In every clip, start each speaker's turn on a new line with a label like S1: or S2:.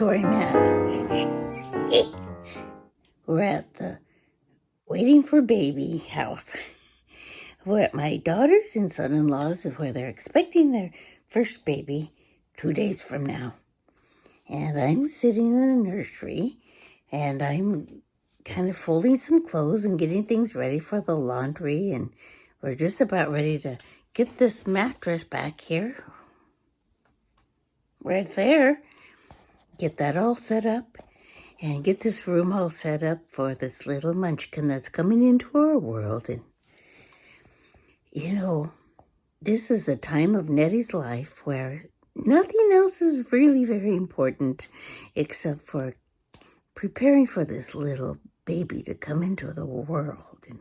S1: where I'm at. We're at the waiting for baby house. We're at my daughter's and son-in-law's where they're expecting their first baby 2 days from now. And I'm sitting in the nursery and I'm kind of folding some clothes and getting things ready for the laundry. And we're just about ready to get this mattress back here. Right there. Get that all set up and get this room all set up for this little munchkin that's coming into our world. And, you know, this is a time of Nettie's life where nothing else is really very important except for preparing for this little baby to come into the world. And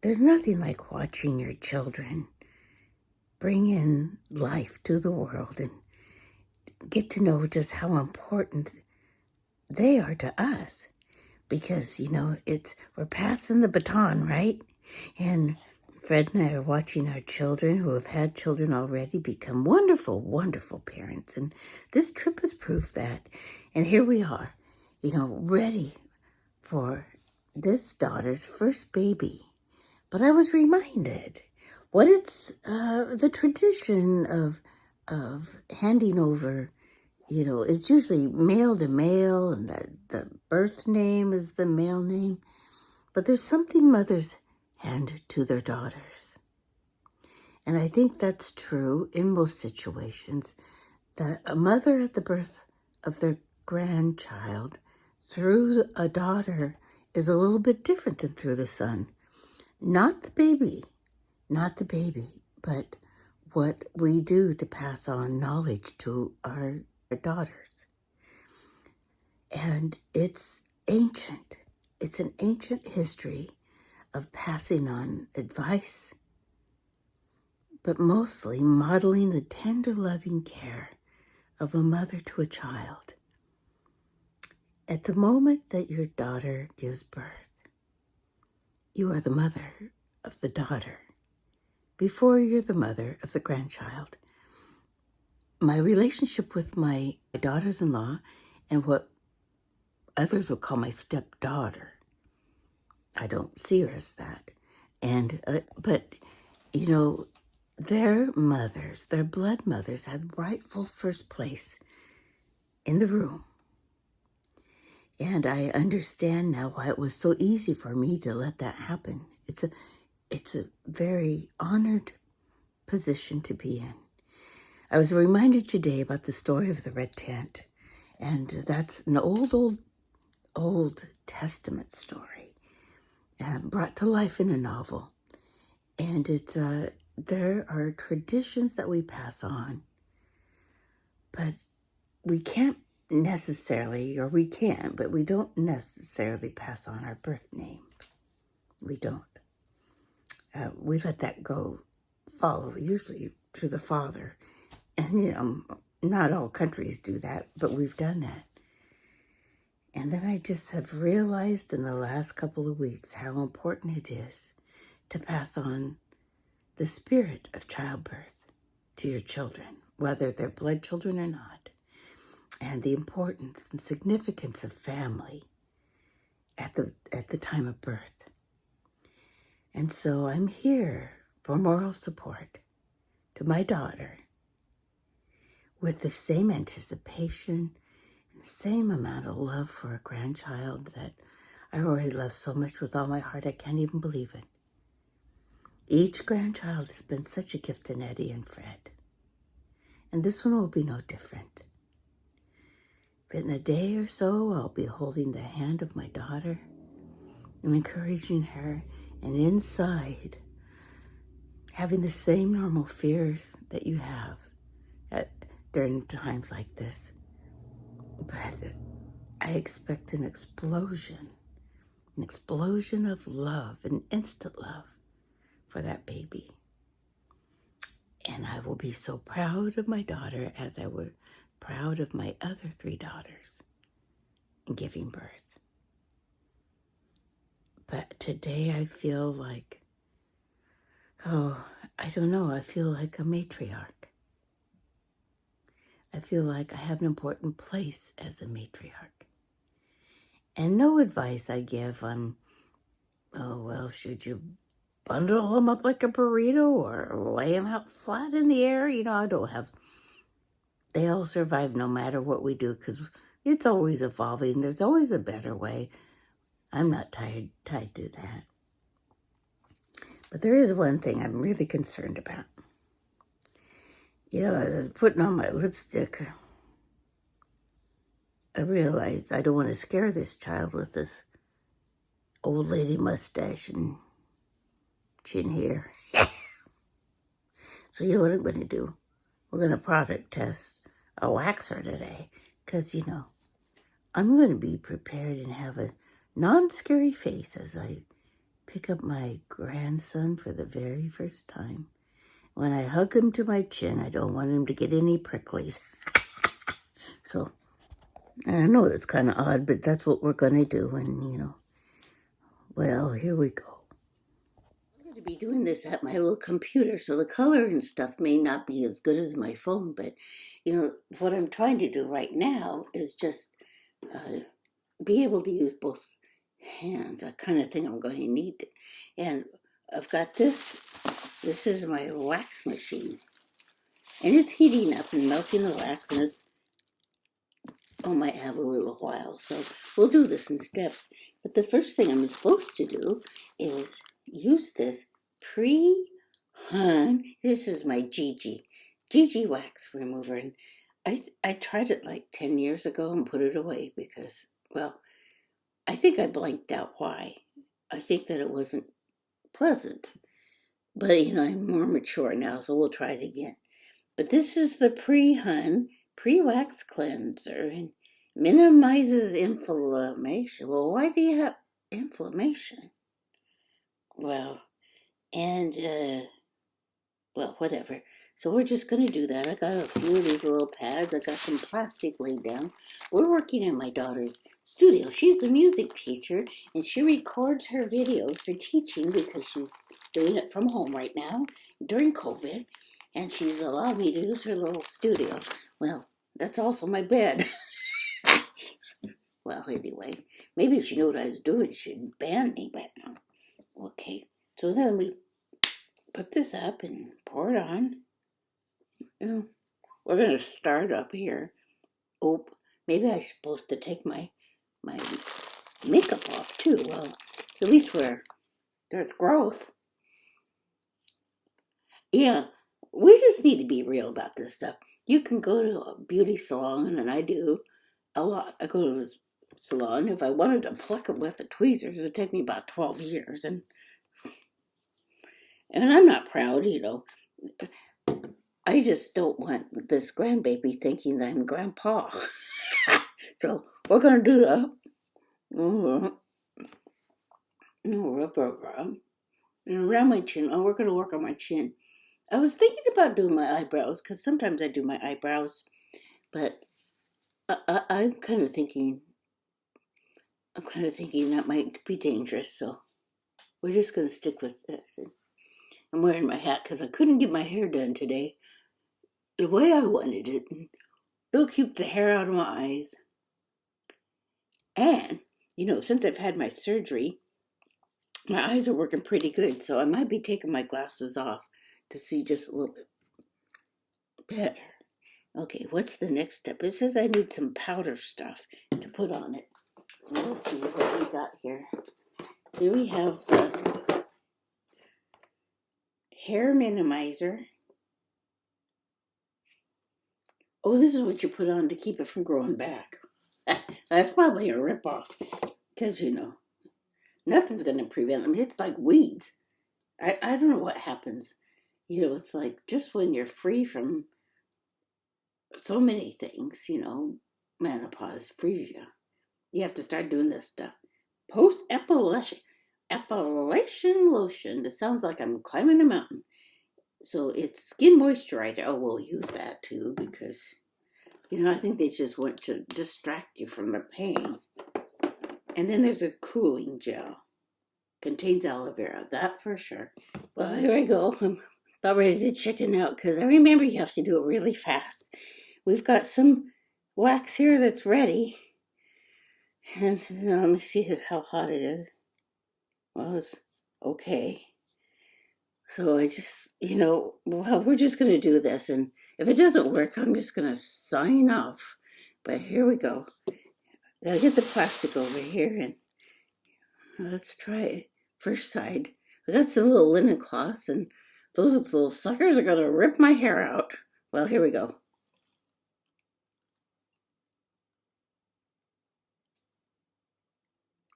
S1: there's nothing like watching your children bring in life to the world and get to know just how important they are to us. Because, you know, we're passing the baton, right? And Fred and I are watching our children who have had children already become wonderful, wonderful parents. And this trip has proved that. And here we are, you know, ready for this daughter's first baby. But I was reminded what it's the tradition of handing over, you know, it's usually male to male, and the birth name is the male name. But there's something mothers hand to their daughters. And I think that's true in most situations, that a mother at the birth of their grandchild through a daughter is a little bit different than through the son. Not the baby, but what we do to pass on knowledge to our daughters. And it's ancient. It's an ancient history of passing on advice, but mostly modeling the tender, loving care of a mother to a child. At the moment that your daughter gives birth, you are the mother of the daughter before you're the mother of the grandchild. My relationship with my daughters-in-law and what others would call my stepdaughter, I don't see her as that. And but, you know, their mothers, their blood mothers, had rightful first place in the room. And I understand now why it was so easy for me to let that happen. It's a very honored position to be in. I was reminded today about the story of the red tent, and that's an Old Testament story, brought to life in a novel. And it's there are traditions that we pass on, but we can't necessarily, or we can, but we don't necessarily pass on our birth name. We don't. We let that follow, usually to the father. And, you know, not all countries do that, but we've done that. And then I just have realized in the last couple of weeks how important it is to pass on the spirit of childbirth to your children, whether they're blood children or not, and the importance and significance of family at the time of birth. And so I'm here for moral support to my daughter with the same anticipation and the same amount of love for a grandchild that I already love so much with all my heart I can't even believe it. Each grandchild has been such a gift to Nettie and Fred. And this one will be no different. But in a day or so, I'll be holding the hand of my daughter and encouraging her, and inside, having the same normal fears that you have during times like this. But I expect an explosion of love, an instant love for that baby. And I will be so proud of my daughter as I were proud of my other 3 daughters in giving birth. But today I feel like, I don't know, I feel like a matriarch. I feel like I have an important place as a matriarch. And no advice I give on, oh, well, should you bundle them up like a burrito or lay them out flat in the air? I don't have. They all survive no matter what we do because it's always evolving. There's always a better way. I'm not tied to that. But there is one thing I'm really concerned about. As I was putting on my lipstick, I realized I don't want to scare this child with this old lady mustache and chin hair. So what I'm going to do? We're going to product test a waxer today because, I'm going to be prepared and have a non-scary face as I pick up my grandson for the very first time. When I hug him to my chin, I don't want him to get any pricklies. So, I know that's kind of odd, but that's what we're going to do. And, well, here we go. I'm going to be doing this at my little computer, so the color and stuff may not be as good as my phone, but, what I'm trying to do right now is just be able to use both hands. I kind of think I'm going to need it. And I've got this. This is my wax machine. And it's heating up and melting the wax, and might have a little while. So we'll do this in steps. But the first thing I'm supposed to do is use this this is my Gigi wax remover. And I tried it like 10 years ago and put it away because, well, I think I blanked out why. I think that it wasn't pleasant. But, I'm more mature now, so we'll try it again. But this is the pre-wax cleanser and minimizes inflammation. Well, why do you have inflammation? Well, and, whatever. So we're just going to do that. I got a few of these little pads. I got some plastic laid down. We're working in my daughter's studio. She's a music teacher, and she records her videos for teaching because she's doing it from home right now during COVID, and she's allowed me to use her little studio. Well, that's also my bed. Well, anyway, maybe if she knew what I was doing, she'd ban me, but okay. So then we put this up and pour it on. We're going to start up here. Oh, maybe I'm supposed to take my makeup off too. Well, at least where there's growth. Yeah, we just need to be real about this stuff. You can go to a beauty salon, and I do a lot. I go to this salon. If I wanted to pluck it with the tweezers, it would take me about 12 years. And I'm not proud, I just don't want this grandbaby thinking that I'm grandpa. So we're going to do that. And around my chin. Oh, we're going to work on my chin. I was thinking about doing my eyebrows because sometimes I do my eyebrows, but I'm kind of thinking that might be dangerous. So we're just going to stick with this. And I'm wearing my hat because I couldn't get my hair done today the way I wanted it. It'll keep the hair out of my eyes. And, since I've had my surgery, my eyes are working pretty good. So I might be taking my glasses off to see just a little bit better. Okay, what's the next step? It says I need some powder stuff to put on it. Let's see what we got here. Here we have the hair minimizer. Oh, this is what you put on to keep it from growing back. That's probably a ripoff because, nothing's going to prevent them. It's like weeds. I don't know what happens. It's like just when you're free from so many things, menopause frees you. You have to start doing this stuff. Post-Appalachian lotion. It sounds like I'm climbing a mountain. So it's skin moisturizer. Oh, we'll use that too because, I think they just want to distract you from the pain. And then there's a cooling gel. Contains aloe vera. That for sure. Well, here I go. I'm about ready to chicken out because I remember you have to do it really fast. we've got some wax here that's ready. And let me see how hot it is. Well, it's okay. So I just, well, we're just going to do this. And if it doesn't work, I'm just going to sign off. But here we go. Gotta get the plastic over here and let's try it. First side. I got some little linen cloths and those little suckers are going to rip my hair out. Well, here we go.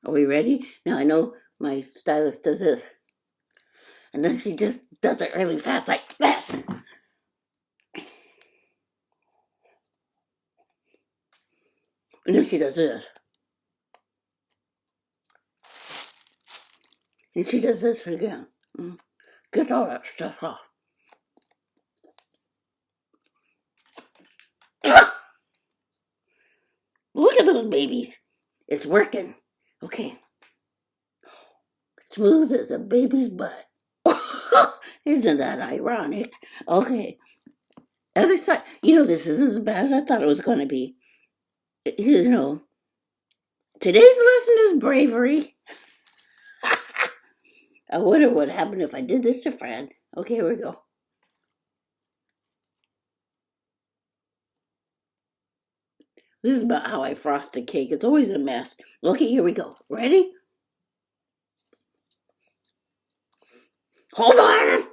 S1: Are we ready? Now I know my stylist does this. And then she just does it really fast like this. And then she does this. And she does this again. Get all that stuff off. Look at those babies. It's working. Okay. Smooth as a baby's butt. Isn't that ironic? Okay. Other side. This isn't as bad as I thought it was going to be. Today's lesson is bravery. I wonder what happened if I did this to Fred. Okay, here we go. This is about how I frost a cake. It's always a mess. Okay, here we go. Ready? Hold on.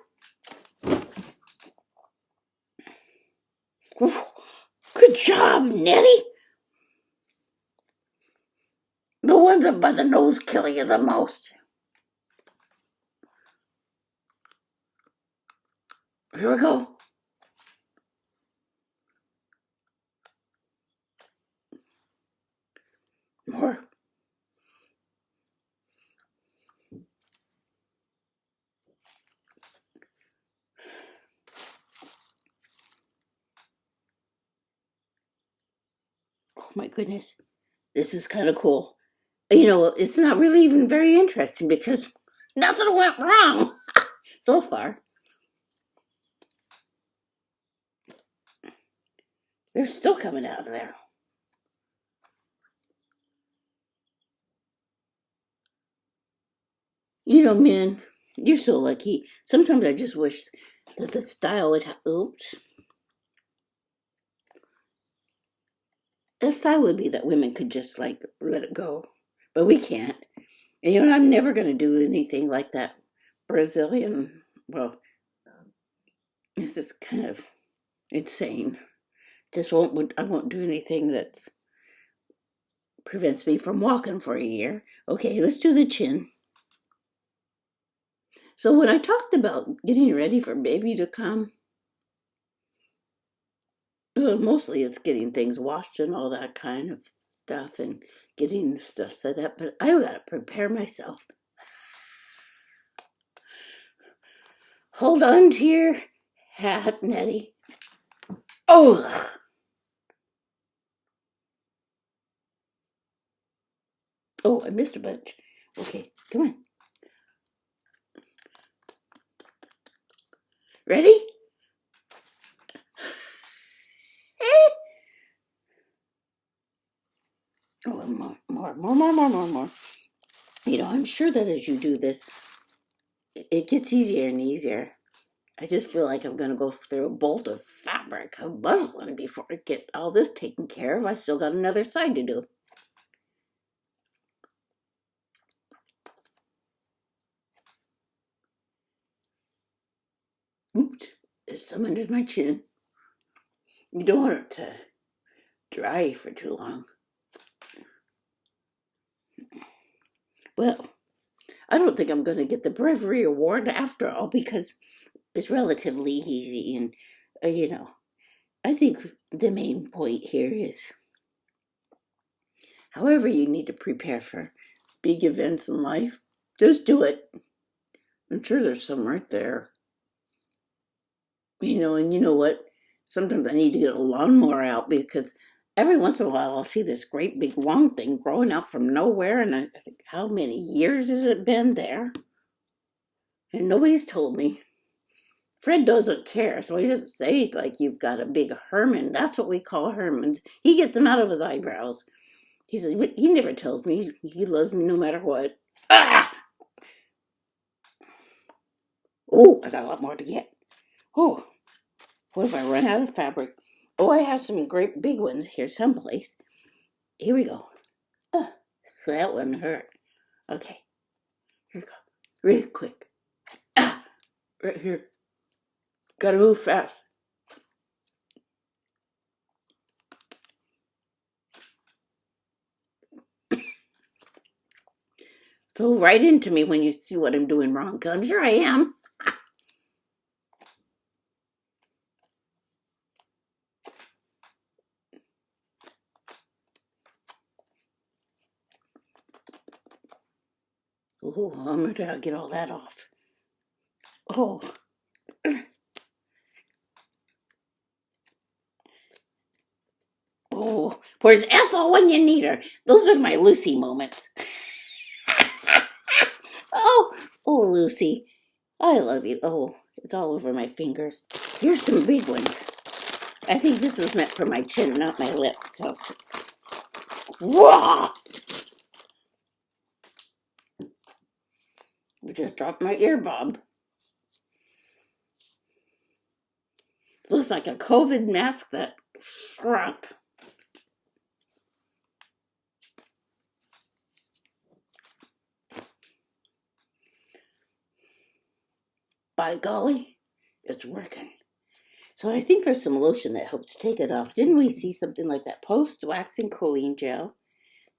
S1: Good job, Nettie. The ones up by the nose kill you the most. Here we go. More. Oh my goodness. This is kind of cool. It's not really even very interesting because nothing went wrong so far. They're still coming out of there. Man, you're so lucky. Sometimes I just wish that the style would oops. The style would be that women could just let it go. But we can't. And I'm never going to do anything like that Brazilian. Well, it's just kind of insane. I won't do anything that prevents me from walking for a year. Okay, let's do the chin. So when I talked about getting ready for baby to come, mostly it's getting things washed and all that kind of stuff and getting stuff set up, but I gotta prepare myself. Hold on to your hat, Nettie. Oh! Oh, I missed a bunch. Okay, come on. Ready? Oh, more. I'm sure that as you do this, it gets easier and easier. I just feel like I'm going to go through a bolt of fabric, of muslin, before I get all this taken care of. I still got another side to do. Oops, there's some under my chin. You don't want it to dry for too long. Well, I don't think I'm going to get the bravery award after all because it's relatively easy. And, I think the main point here is however you need to prepare for big events in life, just do it. I'm sure there's some right there. And you know what? Sometimes I need to get a lawnmower out because every once in a while I'll see this great big long thing growing out from nowhere. And I think, how many years has it been there? And nobody's told me. Fred doesn't care, so he doesn't say like you've got a big Herman. That's what we call Hermans. He gets them out of his eyebrows. He never tells me he loves me no matter what. Ah! Oh, I got a lot more to get. Oh, what if I run out of fabric? Oh, I have some great big ones here someplace. Here we go. Ah, so that wouldn't hurt. Okay, here we go. Really quick. Ah, right here. Gotta move fast. So write into me when you see what I'm doing wrong, because I'm sure I am. Oh, I'm gonna get all that off. Oh. Oh, where's Ethel when you need her? Those are my Lucy moments. Oh, oh, Lucy, I love you. Oh, it's all over my fingers. Here's some big ones. I think this was meant for my chin, not my lip. So, whoa! I just dropped my ear bob. Looks like a COVID mask that shrunk. By golly, it's working. So I think there's some lotion that helps take it off. Didn't we see something like that? Post-waxing choline gel.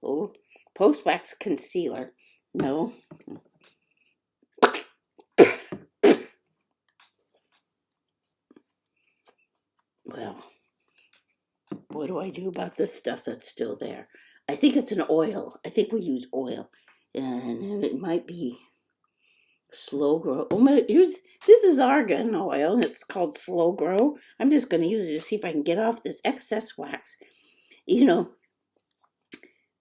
S1: Oh, post-wax concealer. No. Well, what do I do about this stuff that's still there? I think it's an oil. I think we use oil. And it might be slow grow. Oh, this is argan oil. It's called slow grow. I'm just going to use it to see if I can get off this excess wax. You know,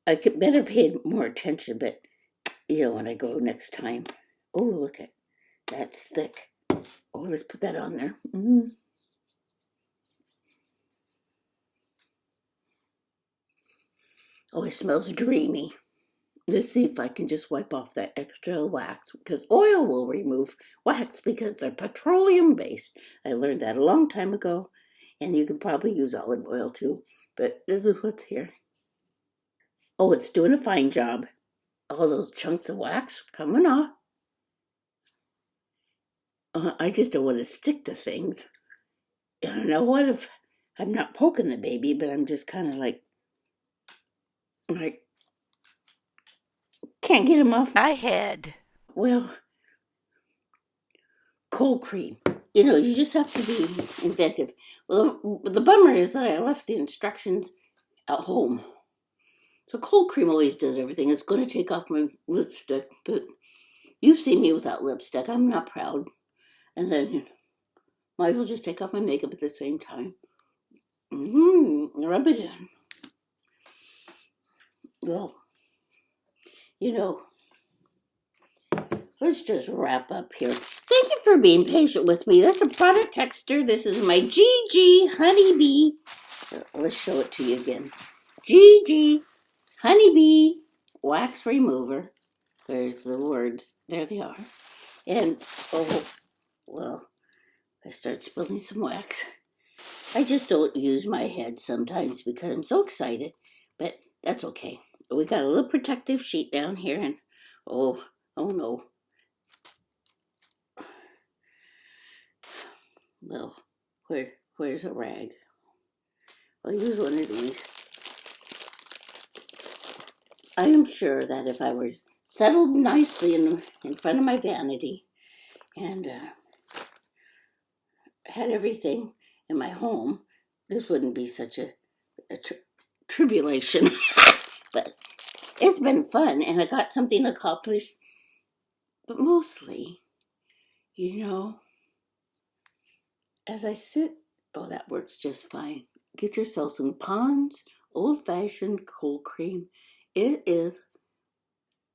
S1: I could better pay more attention, but when I go next time. Oh, look at that's thick. Oh, let's put that on there. Oh, it smells dreamy. Let's see if I can just wipe off that extra wax, because oil will remove wax because they're petroleum based. I learned that a long time ago, and you can probably use olive oil too, but this is what's here. Oh, it's doing a fine job. All those chunks of wax coming off. I just don't want to stick to things. I don't know what if I'm not poking the baby, but I'm just kind of like can't get him off my head. Well, cold cream. You just have to be inventive. Well, the bummer is that I left the instructions at home. So cold cream always does everything. It's going to take off my lipstick, but you've seen me without lipstick. I'm not proud. And then might as well just take off my makeup at the same time. Rub it in. Well, let's just wrap up here. Thank you for being patient with me. That's a product texture. This is my GG Honeybee. Let's show it to you again. GG Honeybee Wax Remover. There's the words. There they are. And, I start spilling some wax. I just don't use my head sometimes because I'm so excited. But that's okay. We got a little protective sheet down here. And, oh no. Well, where's a rag? I'll use one of these. I am sure that if I was settled nicely in front of my vanity and had everything in my home, this wouldn't be such a tribulation. But it's been fun, and I got something accomplished. But mostly, as I sit, that works just fine. Get yourself some Pond's old-fashioned cold cream. It is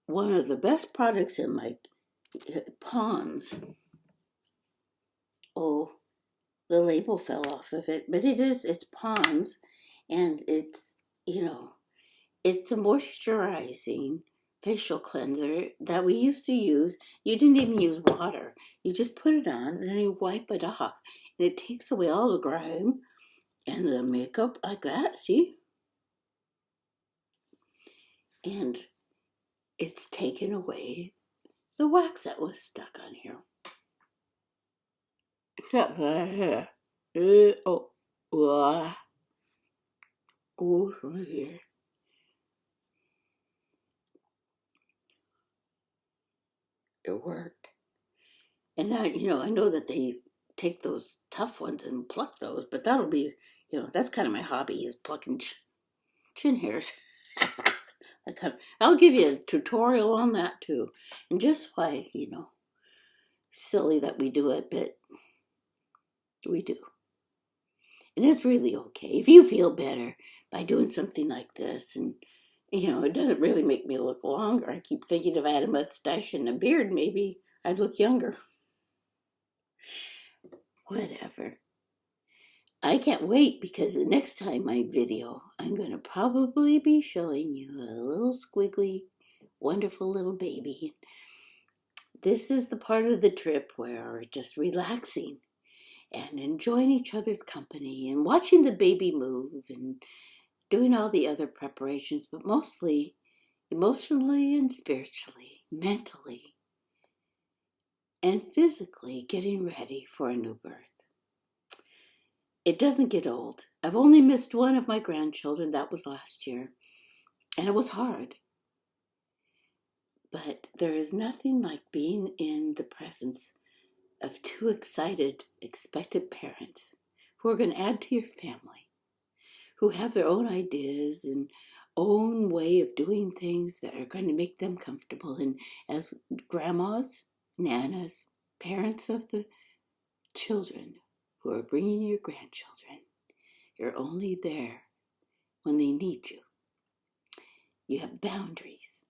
S1: one of the best products in my Pond's Oh, the label fell off of it, but it's Pond's, and it's, it's a moisturizing facial cleanser that we used to use. You didn't even use water. You just put it on and then you wipe it off. And it takes away all the grime and the makeup like that, see? And it's taken away the wax that was stuck on here. Right here. It worked. And that, I know that they take those tough ones and pluck those, but that'll be, that's kind of my hobby, is plucking chin hairs. I'll give you a tutorial on that too. And just why, silly that we do it, but we do. And it's really okay. If you feel better by doing something like this, and, it doesn't really make me look longer. I keep thinking if I had a mustache and a beard, maybe I'd look younger. Whatever. I can't wait, because the next time I video, I'm going to probably be showing you a little squiggly, wonderful little baby. This is the part of the trip where we're just relaxing and enjoying each other's company and watching the baby move and doing all the other preparations, but mostly emotionally and spiritually, mentally, and physically getting ready for a new birth. It doesn't get old. I've only missed one of my grandchildren. That was last year. And it was hard. But there is nothing like being in the presence of two excited, expectant parents who are going to add to your family, who have their own ideas and own way of doing things that are going to make them comfortable. And as grandmas, nanas, parents of the children who are bringing your grandchildren, you're only there when they need you. You have boundaries.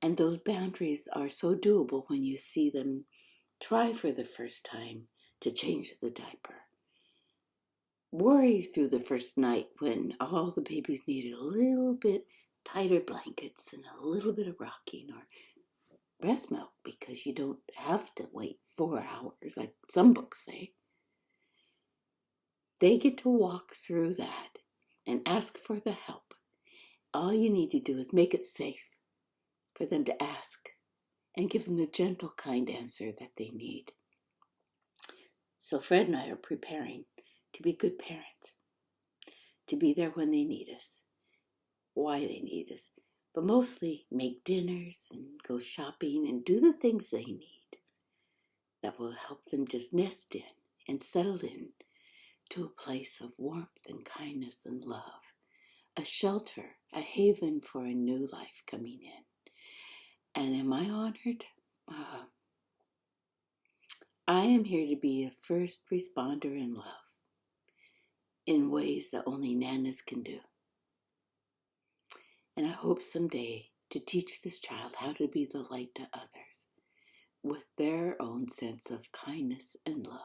S1: And those boundaries are so doable when you see them try for the first time to change the diaper. Worry through the first night when all the babies needed a little bit tighter blankets and a little bit of rocking or breast milk, because you don't have to wait 4 hours like some books say. They get to walk through that and ask for the help. All you need to do is make it safe for them to ask and give them the gentle, kind answer that they need. So Fred and I are preparing to be good parents, to be there when they need us, why they need us, but mostly make dinners and go shopping and do the things they need that will help them just nest in and settle in to a place of warmth and kindness and love, a shelter, a haven for a new life coming in. And am I honored? I am here to be a first responder in love in ways that only nanas can do. And I hope someday to teach this child how to be the light to others with their own sense of kindness and love.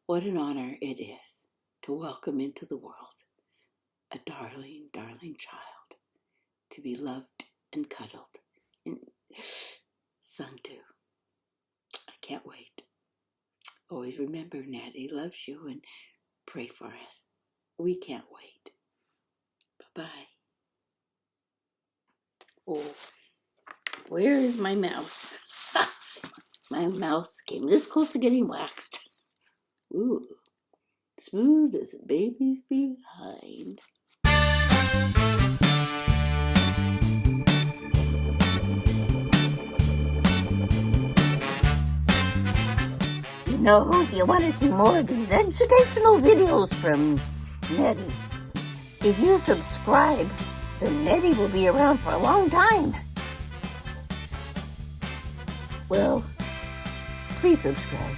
S1: What an honor it is to welcome into the world a darling, darling child, to be loved and cuddled and sung to. I can't wait. Always remember, Nettie loves you, and pray for us. We can't wait. Bye-bye. Oh, where is my mouth? My mouth came this close to getting waxed. Ooh, smooth as a baby's behind. If you want to see more of these educational videos from Nettie, if you subscribe, then Nettie will be around for a long time. Well, please subscribe.